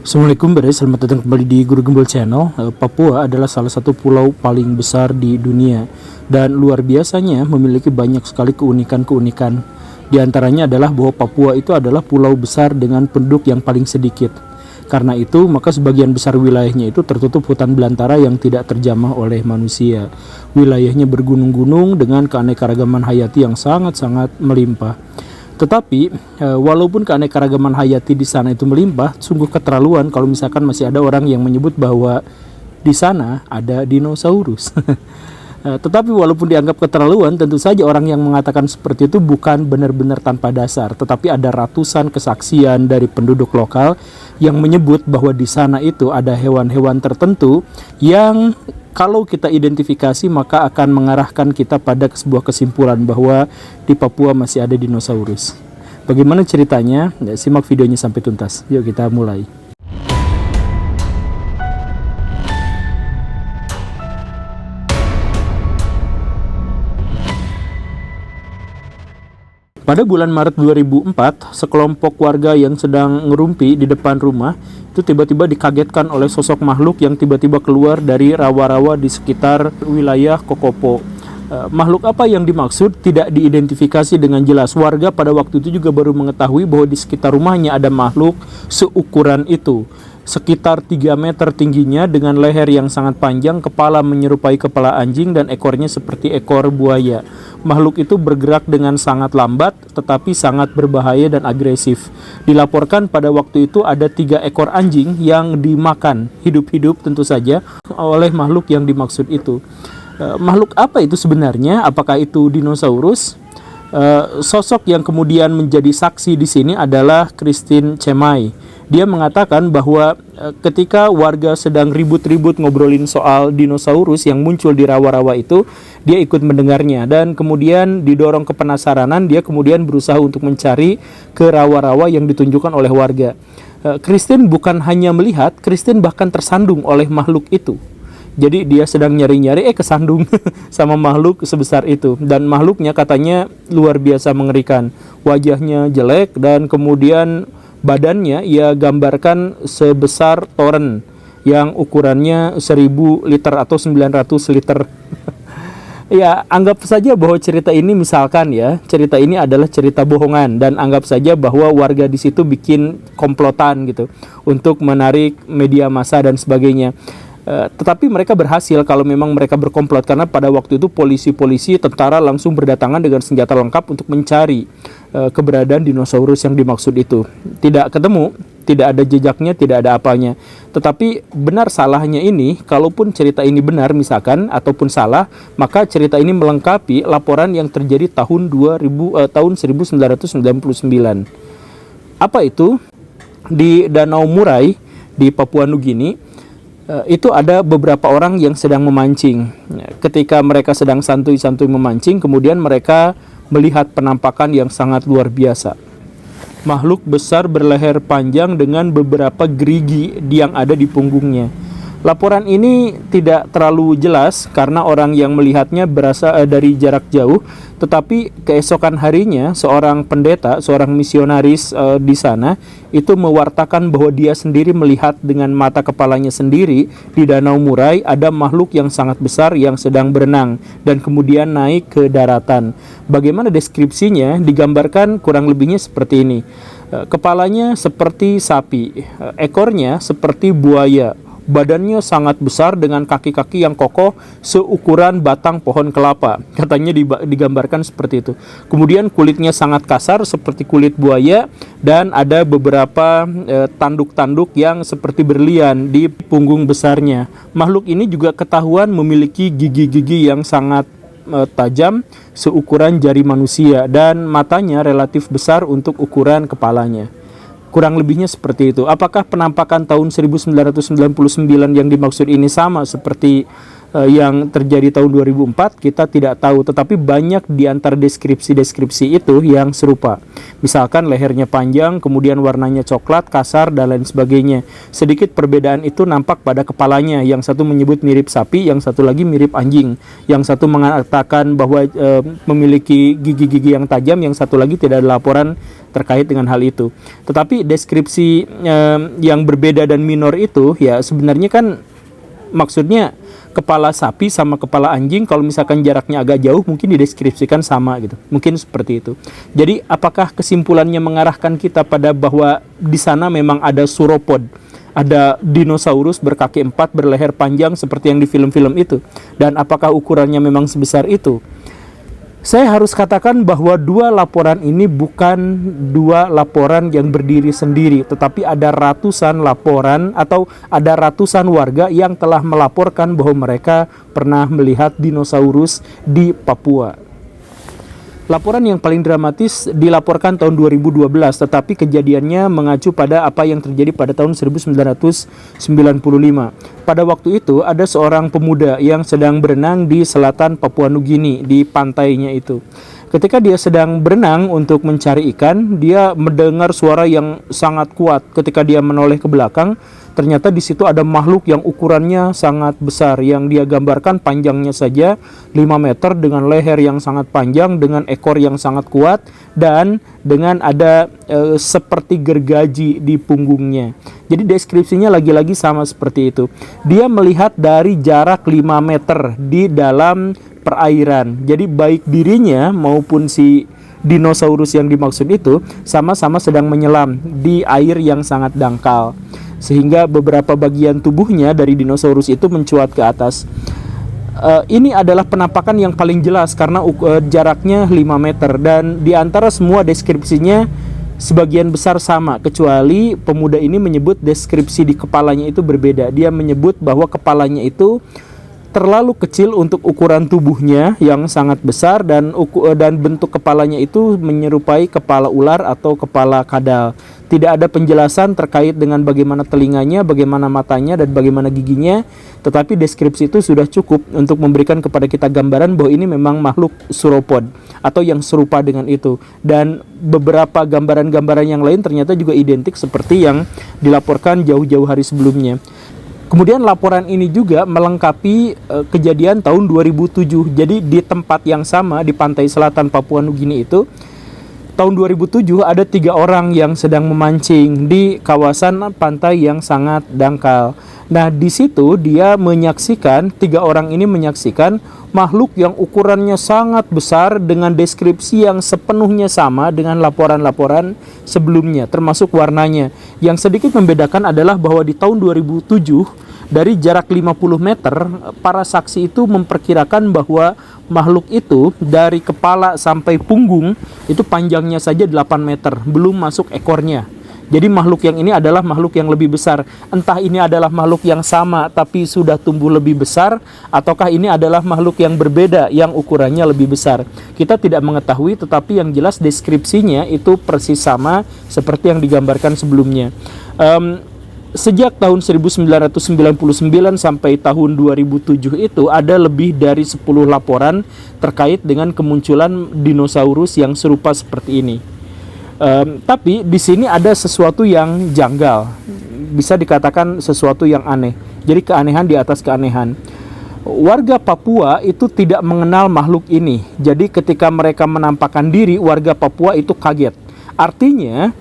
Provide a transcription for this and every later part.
Assalamualaikum selamat datang kembali di Guru Gembel Channel. Papua adalah salah satu pulau paling besar di dunia dan luar biasanya memiliki banyak sekali keunikan-keunikan. Di antaranya adalah bahwa Papua itu adalah pulau besar dengan penduduk yang paling sedikit. Karena itu, maka sebagian besar wilayahnya itu tertutup hutan belantara yang tidak terjamah oleh manusia. Wilayahnya bergunung-gunung dengan keanekaragaman hayati yang sangat-sangat melimpah. Tetapi walaupun keanekaragaman hayati di sana itu melimpah, sungguh keterlaluan kalau misalkan masih ada orang yang menyebut bahwa di sana ada dinosaurus. Tetapi walaupun dianggap keterlaluan, tentu saja orang yang mengatakan seperti itu bukan benar-benar tanpa dasar. Tetapi ada ratusan kesaksian dari penduduk lokal yang menyebut bahwa di sana itu ada hewan-hewan tertentu yang kalau kita identifikasi maka akan mengarahkan kita pada sebuah kesimpulan bahwa di Papua masih ada dinosaurus. Bagaimana ceritanya? Ya, simak videonya sampai tuntas. Yuk kita mulai. Pada bulan Maret 2004, sekelompok warga yang sedang ngerumpi di depan rumah itu tiba-tiba dikagetkan oleh sosok makhluk yang tiba-tiba keluar dari rawa-rawa di sekitar wilayah Kokopo. Makhluk apa yang dimaksud tidak diidentifikasi dengan jelas. Warga pada waktu itu juga baru mengetahui bahwa di sekitar rumahnya ada makhluk seukuran itu. Sekitar 3 meter tingginya dengan leher yang sangat panjang, kepala menyerupai kepala anjing dan ekornya seperti ekor buaya. Makhluk itu bergerak dengan sangat lambat tetapi sangat berbahaya dan agresif. Dilaporkan pada waktu itu ada 3 ekor anjing yang dimakan hidup-hidup tentu saja oleh makhluk yang dimaksud itu. Makhluk apa itu sebenarnya? Apakah itu dinosaurus? Sosok yang kemudian menjadi saksi di sini adalah Christine Chemay. Dia mengatakan bahwa ketika warga sedang ribut-ribut ngobrolin soal dinosaurus yang muncul di rawa-rawa itu, dia ikut mendengarnya dan kemudian didorong kepenasaranan, dia kemudian berusaha untuk mencari ke rawa-rawa yang ditunjukkan oleh warga. Christine bukan hanya melihat, Christine bahkan tersandung oleh makhluk itu. Jadi dia sedang nyari-nyari, kesandung sama makhluk sebesar itu. Dan makhluknya katanya luar biasa mengerikan. Wajahnya jelek dan kemudian badannya ia gambarkan sebesar toren yang ukurannya 1000 liter atau 900 liter. Ya, anggap saja bahwa cerita ini misalkan ya, cerita ini adalah cerita bohongan dan anggap saja bahwa warga di situ bikin komplotan gitu untuk menarik media massa dan sebagainya. Tetapi mereka berhasil kalau memang mereka berkomplot karena pada waktu itu polisi-polisi, tentara langsung berdatangan dengan senjata lengkap untuk mencari keberadaan dinosaurus yang dimaksud itu. Tidak ketemu, tidak ada jejaknya, tidak ada apanya. Tetapi benar salahnya ini, kalaupun cerita ini benar misalkan ataupun salah, maka cerita ini melengkapi laporan yang terjadi tahun 1999. Apa itu? Di Danau Murai di Papua Nugini itu ada beberapa orang yang sedang memancing. Ketika mereka sedang santuy-santuy memancing, kemudian mereka melihat penampakan yang sangat luar biasa. Makhluk besar berleher panjang dengan beberapa gerigi yang ada di punggungnya. Laporan ini tidak terlalu jelas karena orang yang melihatnya berasal dari jarak jauh, tetapi keesokan harinya seorang pendeta, seorang misionaris di sana itu mewartakan bahwa dia sendiri melihat dengan mata kepalanya sendiri di Danau Murai ada makhluk yang sangat besar yang sedang berenang dan kemudian naik ke daratan. Bagaimana deskripsinya? Digambarkan kurang lebihnya seperti ini. Kepalanya seperti sapi, ekornya seperti buaya. Badannya sangat besar dengan kaki-kaki yang kokoh seukuran batang pohon kelapa. Katanya digambarkan seperti itu. Kemudian kulitnya sangat kasar seperti kulit buaya dan ada beberapa tanduk-tanduk yang seperti berlian di punggung besarnya. Makhluk ini juga ketahuan memiliki gigi-gigi yang sangat tajam seukuran jari manusia dan matanya relatif besar untuk ukuran kepalanya. Kurang lebihnya seperti itu. Apakah penampakan tahun 1999 yang dimaksud ini sama seperti yang terjadi tahun 2004, kita tidak tahu, tetapi banyak di antara deskripsi-deskripsi itu yang serupa. Misalkan lehernya panjang, kemudian warnanya coklat, kasar, dan lain sebagainya. Sedikit perbedaan itu nampak pada kepalanya, yang satu menyebut mirip sapi, yang satu lagi mirip anjing. Yang satu mengatakan bahwa memiliki gigi-gigi yang tajam, yang satu lagi tidak ada laporan terkait dengan hal itu. Tetapi deskripsi yang berbeda dan minor itu ya sebenarnya kan maksudnya kepala sapi sama kepala anjing kalau misalkan jaraknya agak jauh mungkin dideskripsikan sama gitu. Mungkin seperti itu. Jadi apakah kesimpulannya mengarahkan kita pada bahwa di sana memang ada sauropod, ada dinosaurus berkaki 4 berleher panjang seperti yang di film-film itu, dan apakah ukurannya memang sebesar itu? Saya harus katakan bahwa dua laporan ini bukan dua laporan yang berdiri sendiri, tetapi ada ratusan laporan atau ada ratusan warga yang telah melaporkan bahwa mereka pernah melihat dinosaurus di Papua. Laporan yang paling dramatis dilaporkan tahun 2012, tetapi kejadiannya mengacu pada apa yang terjadi pada tahun 1995. Pada waktu itu ada seorang pemuda yang sedang berenang di selatan Papua Nugini, di pantainya itu. Ketika dia sedang berenang untuk mencari ikan, dia mendengar suara yang sangat kuat. Ketika dia menoleh ke belakang, ternyata di situ ada makhluk yang ukurannya sangat besar, yang dia gambarkan panjangnya saja 5 meter dengan leher yang sangat panjang, dengan ekor yang sangat kuat, dan dengan ada seperti gergaji di punggungnya. Jadi deskripsinya lagi-lagi sama seperti itu. Dia melihat dari jarak 5 meter di dalam perairan. Jadi baik dirinya maupun si dinosaurus yang dimaksud itu sama-sama sedang menyelam di air yang sangat dangkal, sehingga beberapa bagian tubuhnya dari dinosaurus itu mencuat ke atas. Ini adalah penampakan yang paling jelas karena jaraknya 5 meter, dan di antara semua deskripsinya sebagian besar sama, kecuali pemuda ini menyebut deskripsi di kepalanya itu berbeda. Dia menyebut bahwa kepalanya itu terlalu kecil untuk ukuran tubuhnya yang sangat besar, dan bentuk kepalanya itu menyerupai kepala ular atau kepala kadal. Tidak ada penjelasan terkait dengan bagaimana telinganya, bagaimana matanya, dan bagaimana giginya, tetapi deskripsi itu sudah cukup untuk memberikan kepada kita gambaran bahwa ini memang makhluk sauropod atau yang serupa dengan itu. Dan beberapa gambaran-gambaran yang lain ternyata juga identik seperti yang dilaporkan jauh-jauh hari sebelumnya. Kemudian laporan ini juga melengkapi kejadian tahun 2007. Jadi di tempat yang sama di pantai selatan Papua Nugini itu, tahun 2007 ada 3 orang yang sedang memancing di kawasan pantai yang sangat dangkal. Nah, di situ dia menyaksikan, 3 orang ini menyaksikan makhluk yang ukurannya sangat besar dengan deskripsi yang sepenuhnya sama dengan laporan-laporan sebelumnya, termasuk warnanya. Yang sedikit membedakan adalah bahwa di tahun 2007 dari jarak 50 meter, para saksi itu memperkirakan bahwa makhluk itu dari kepala sampai punggung itu panjangnya saja 8 meter, belum masuk ekornya. Jadi makhluk yang ini adalah makhluk yang lebih besar. Entah ini adalah makhluk yang sama tapi sudah tumbuh lebih besar, ataukah ini adalah makhluk yang berbeda yang ukurannya lebih besar. Kita tidak mengetahui, tetapi yang jelas deskripsinya itu persis sama seperti yang digambarkan sebelumnya. Sejak tahun 1999 sampai tahun 2007 itu ada lebih dari 10 laporan terkait dengan kemunculan dinosaurus yang serupa seperti ini. Tapi di sini ada sesuatu yang janggal, bisa dikatakan sesuatu yang aneh. Jadi keanehan di atas keanehan. Warga Papua itu tidak mengenal makhluk ini. Jadi ketika mereka menampakkan diri, warga Papua itu kaget. Artinya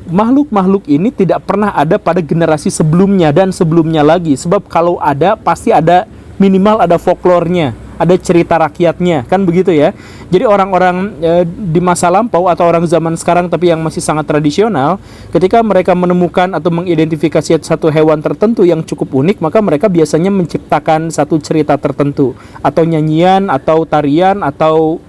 makhluk-makhluk ini tidak pernah ada pada generasi sebelumnya dan sebelumnya lagi. Sebab kalau ada, pasti ada, minimal ada folklornya, ada cerita rakyatnya, kan begitu ya. Jadi orang-orang di masa lampau atau orang zaman sekarang tapi yang masih sangat tradisional, ketika mereka menemukan atau mengidentifikasi satu hewan tertentu yang cukup unik, maka mereka biasanya menciptakan satu cerita tertentu, atau nyanyian, atau tarian, atau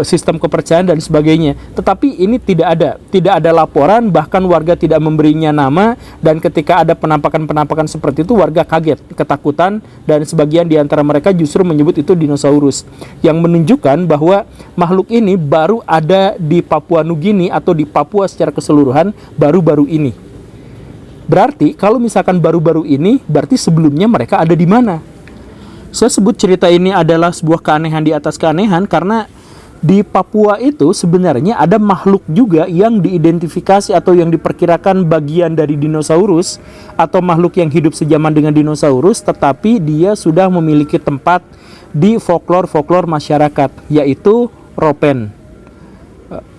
sistem kepercayaan dan sebagainya. Tetapi ini tidak ada laporan, bahkan warga tidak memberinya nama, dan ketika ada penampakan-penampakan seperti itu, warga kaget, ketakutan, dan sebagian di antara mereka justru menyebut itu dinosaurus, yang menunjukkan bahwa makhluk ini baru ada di Papua Nugini atau di Papua secara keseluruhan baru-baru ini. Berarti kalau misalkan baru-baru ini, berarti sebelumnya mereka ada di mana? Saya sebut cerita ini adalah sebuah keanehan di atas keanehan karena di Papua itu sebenarnya ada makhluk juga yang diidentifikasi atau yang diperkirakan bagian dari dinosaurus atau makhluk yang hidup sejaman dengan dinosaurus, tetapi dia sudah memiliki tempat di folklor masyarakat, yaitu Ropen.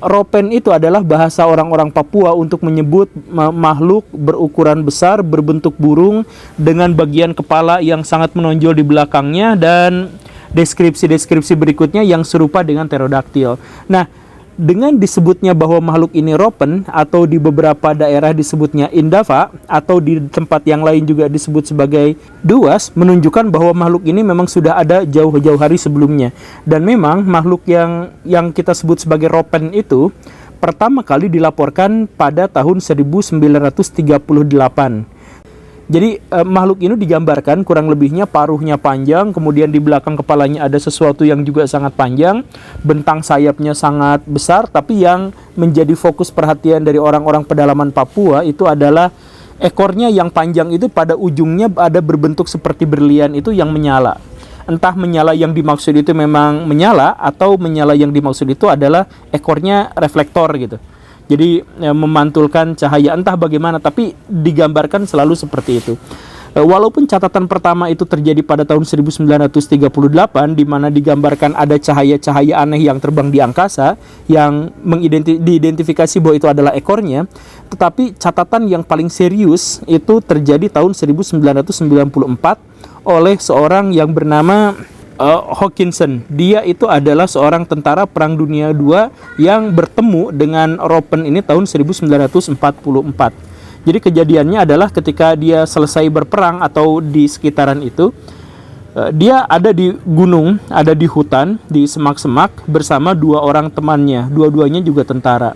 Ropen itu adalah bahasa orang-orang Papua untuk menyebut makhluk berukuran besar, berbentuk burung, dengan bagian kepala yang sangat menonjol di belakangnya, dan deskripsi-deskripsi berikutnya yang serupa dengan pterodaktil. Nah, dengan disebutnya bahwa makhluk ini Ropen, atau di beberapa daerah disebutnya Indava, atau di tempat yang lain juga disebut sebagai Duas, menunjukkan bahwa makhluk ini memang sudah ada jauh-jauh hari sebelumnya. Dan memang makhluk yang kita sebut sebagai Ropen itu pertama kali dilaporkan pada tahun 1938. Jadi makhluk ini digambarkan kurang lebihnya paruhnya panjang, kemudian di belakang kepalanya ada sesuatu yang juga sangat panjang, bentang sayapnya sangat besar, tapi yang menjadi fokus perhatian dari orang-orang pedalaman Papua itu adalah ekornya yang panjang itu pada ujungnya ada berbentuk seperti berlian itu yang menyala. Entah menyala yang dimaksud itu memang menyala, atau menyala yang dimaksud itu adalah ekornya reflektor gitu. Jadi memantulkan cahaya, entah bagaimana, tapi digambarkan selalu seperti itu. Walaupun catatan pertama itu terjadi pada tahun 1938, di mana digambarkan ada cahaya-cahaya aneh yang terbang di angkasa, yang diidentifikasi bahwa itu adalah ekornya, tetapi catatan yang paling serius itu terjadi tahun 1994 oleh seorang yang bernama Hawkinson. Dia itu adalah seorang tentara Perang Dunia II yang bertemu dengan Ropen ini tahun 1944. Jadi kejadiannya adalah ketika dia selesai berperang atau di sekitaran itu, dia ada di gunung, ada di hutan, di semak-semak bersama dua orang temannya, dua-duanya juga tentara.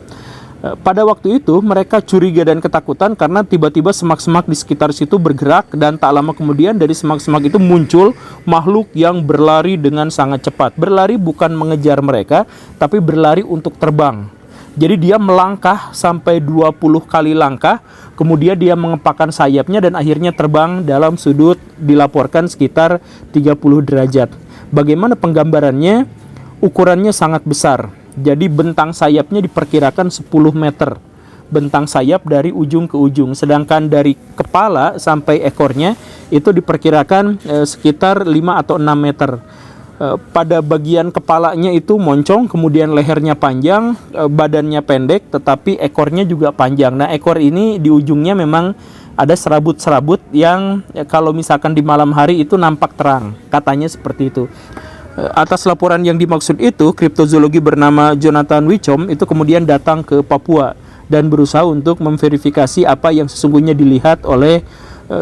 Pada waktu itu mereka curiga dan ketakutan karena tiba-tiba semak-semak di sekitar situ bergerak, dan tak lama kemudian dari semak-semak itu muncul makhluk yang berlari dengan sangat cepat. Berlari bukan mengejar mereka, tapi berlari untuk terbang. Jadi dia melangkah sampai 20 kali langkah, kemudian dia mengepakkan sayapnya dan akhirnya terbang dalam sudut dilaporkan sekitar 30 derajat. Bagaimana penggambarannya? Ukurannya sangat besar. Jadi bentang sayapnya diperkirakan 10 meter. Bentang sayap dari ujung ke ujung. Sedangkan dari kepala sampai ekornya itu diperkirakan sekitar 5 atau 6 meter. Pada bagian kepalanya itu moncong, kemudian lehernya panjang, badannya pendek, tetapi ekornya juga panjang. Nah, ekor ini di ujungnya memang ada serabut-serabut yang kalau misalkan di malam hari itu nampak terang. Katanya seperti itu. Atas laporan yang dimaksud itu, kriptozoologi bernama Jonathan Wichom itu kemudian datang ke Papua dan berusaha untuk memverifikasi apa yang sesungguhnya dilihat oleh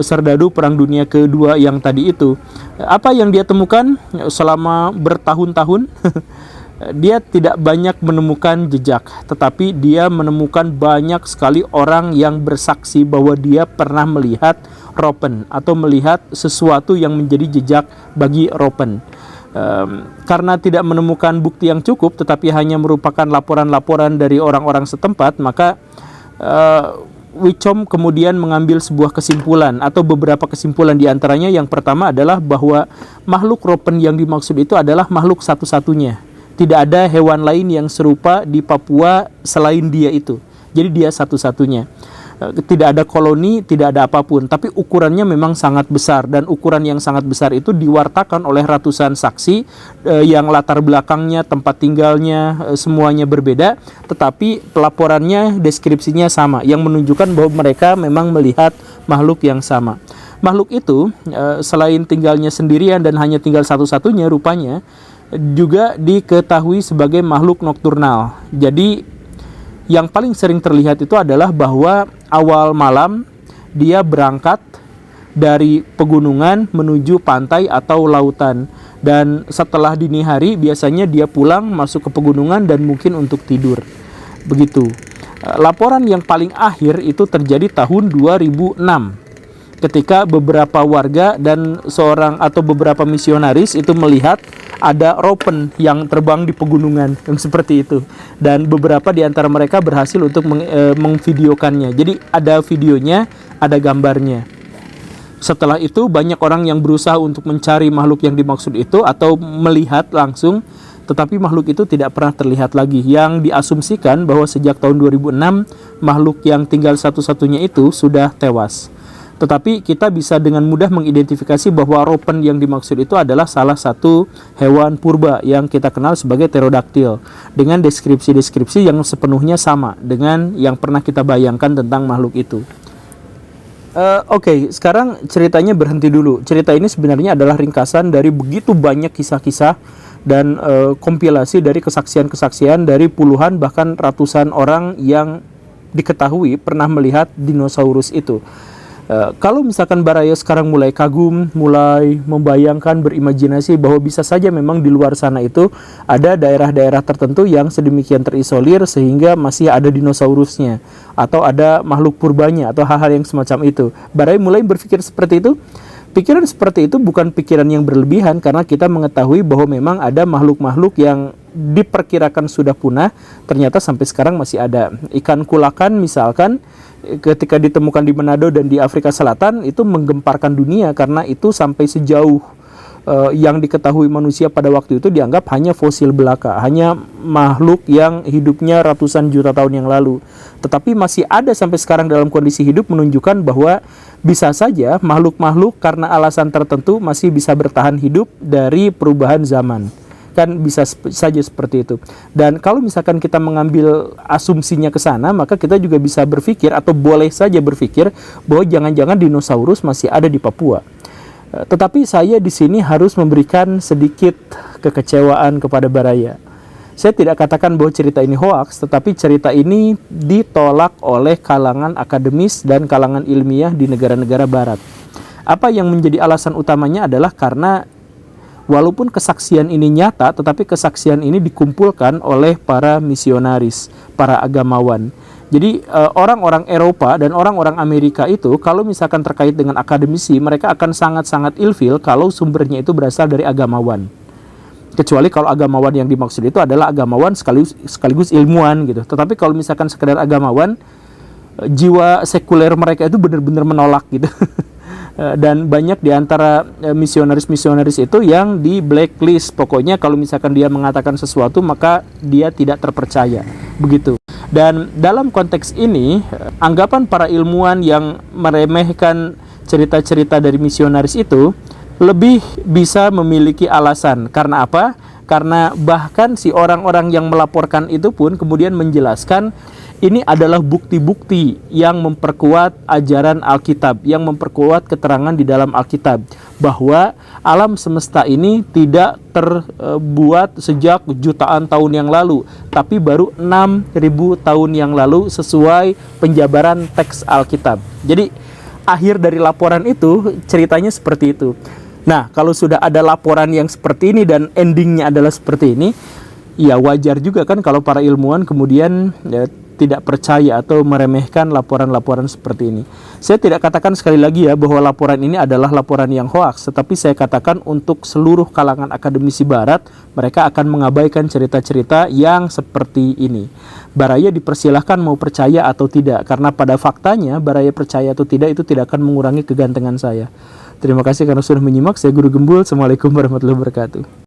serdadu Perang Dunia Kedua yang tadi itu. Apa yang dia temukan selama bertahun-tahun? Dia tidak banyak menemukan jejak, tetapi dia menemukan banyak sekali orang yang bersaksi bahwa dia pernah melihat Ropen atau melihat sesuatu yang menjadi jejak bagi Ropen. Karena tidak menemukan bukti yang cukup, tetapi hanya merupakan laporan-laporan dari orang-orang setempat, maka Wichom kemudian mengambil sebuah kesimpulan atau beberapa kesimpulan. Di antaranya yang pertama adalah bahwa makhluk Ropen yang dimaksud itu adalah makhluk satu-satunya. Tidak ada hewan lain yang serupa di Papua selain dia itu. Jadi dia satu-satunya. Tidak ada koloni, tidak ada apapun, tapi ukurannya memang sangat besar, dan ukuran yang sangat besar itu diwartakan oleh ratusan saksi yang latar belakangnya, tempat tinggalnya, semuanya berbeda, tetapi pelaporannya, deskripsinya sama, yang menunjukkan bahwa mereka memang melihat makhluk yang sama. Makhluk itu selain tinggalnya sendirian dan hanya tinggal satu-satunya rupanya, juga diketahui sebagai makhluk nokturnal. Jadi yang paling sering terlihat itu adalah bahwa awal malam dia berangkat dari pegunungan menuju pantai atau lautan, dan setelah dini hari biasanya dia pulang masuk ke pegunungan dan mungkin untuk tidur. Begitu. Laporan yang paling akhir itu terjadi tahun 2006 ketika beberapa warga dan seorang atau beberapa misionaris itu melihat ada Ropen yang terbang di pegunungan yang seperti itu, dan beberapa di antara mereka berhasil untuk mengvideokannya. Jadi ada videonya, ada gambarnya. Setelah itu banyak orang yang berusaha untuk mencari makhluk yang dimaksud itu atau melihat langsung, tetapi makhluk itu tidak pernah terlihat lagi. Yang diasumsikan bahwa sejak tahun 2006 makhluk yang tinggal satu-satunya itu sudah tewas. Tetapi kita bisa dengan mudah mengidentifikasi bahwa ropen yang dimaksud itu adalah salah satu hewan purba yang kita kenal sebagai pterodaktil, dengan deskripsi-deskripsi yang sepenuhnya sama dengan yang pernah kita bayangkan tentang makhluk itu. Oke, sekarang ceritanya berhenti dulu. Cerita ini sebenarnya adalah ringkasan dari begitu banyak kisah-kisah dan kompilasi dari kesaksian-kesaksian dari puluhan bahkan ratusan orang yang diketahui pernah melihat dinosaurus itu. Kalau misalkan Baraya sekarang mulai kagum, mulai membayangkan, berimajinasi bahwa bisa saja memang di luar sana itu ada daerah-daerah tertentu yang sedemikian terisolir sehingga masih ada dinosaurusnya, atau ada makhluk purbanya, atau hal-hal yang semacam itu. Baraya mulai berpikir seperti itu. Pikiran seperti itu bukan pikiran yang berlebihan, karena kita mengetahui bahwa memang ada makhluk-makhluk yang diperkirakan sudah punah, ternyata sampai sekarang masih ada. Ikan kulakan misalkan, ketika ditemukan di Manado dan di Afrika Selatan, itu menggemparkan dunia, karena itu sampai sejauh yang diketahui manusia pada waktu itu dianggap hanya fosil belaka, hanya makhluk yang hidupnya ratusan juta tahun yang lalu. Tetapi masih ada sampai sekarang dalam kondisi hidup, menunjukkan bahwa bisa saja makhluk-makhluk karena alasan tertentu masih bisa bertahan hidup dari perubahan zaman. Kan bisa saja seperti itu. Dan kalau misalkan kita mengambil asumsinya ke sana, maka kita juga bisa berpikir, atau boleh saja berpikir, bahwa jangan-jangan dinosaurus masih ada di Papua. Tetapi saya di sini harus memberikan sedikit kekecewaan kepada Baraya. Saya tidak katakan bahwa cerita ini hoaks, tetapi cerita ini ditolak oleh kalangan akademis dan kalangan ilmiah di negara-negara barat. Apa yang menjadi alasan utamanya adalah karena walaupun kesaksian ini nyata, tetapi kesaksian ini dikumpulkan oleh para misionaris, para agamawan. Jadi orang-orang Eropa dan orang-orang Amerika itu kalau misalkan terkait dengan akademisi, mereka akan sangat-sangat ilfil kalau sumbernya itu berasal dari agamawan. Kecuali kalau agamawan yang dimaksud itu adalah agamawan sekaligus ilmuwan gitu. Tetapi kalau misalkan sekedar agamawan, jiwa sekuler mereka itu benar-benar menolak gitu. Dan banyak di antara misionaris-misionaris itu yang di blacklist. Pokoknya kalau misalkan dia mengatakan sesuatu, maka dia tidak terpercaya. Begitu. Dan dalam konteks ini, anggapan para ilmuwan yang meremehkan cerita-cerita dari misionaris itu lebih bisa memiliki alasan. Karena apa? Karena bahkan si orang-orang yang melaporkan itu pun kemudian menjelaskan ini adalah bukti-bukti yang memperkuat ajaran Alkitab, yang memperkuat keterangan di dalam Alkitab, bahwa alam semesta ini tidak terbuat sejak jutaan tahun yang lalu, tapi baru 6.000 tahun yang lalu sesuai penjabaran teks Alkitab. Jadi akhir dari laporan itu ceritanya seperti itu. Nah, kalau sudah ada laporan yang seperti ini dan endingnya adalah seperti ini, ya wajar juga kan kalau para ilmuwan kemudian tidak percaya atau meremehkan laporan-laporan seperti ini. Saya tidak katakan sekali lagi ya bahwa laporan ini adalah laporan yang hoaks, tetapi saya katakan untuk seluruh kalangan akademisi barat, mereka akan mengabaikan cerita-cerita yang seperti ini. Baraya dipersilahkan mau percaya atau tidak, karena pada faktanya Baraya percaya atau tidak itu tidak akan mengurangi kegantengan saya. Terima kasih karena sudah menyimak. Saya Guru Gembul. Assalamualaikum warahmatullahi wabarakatuh.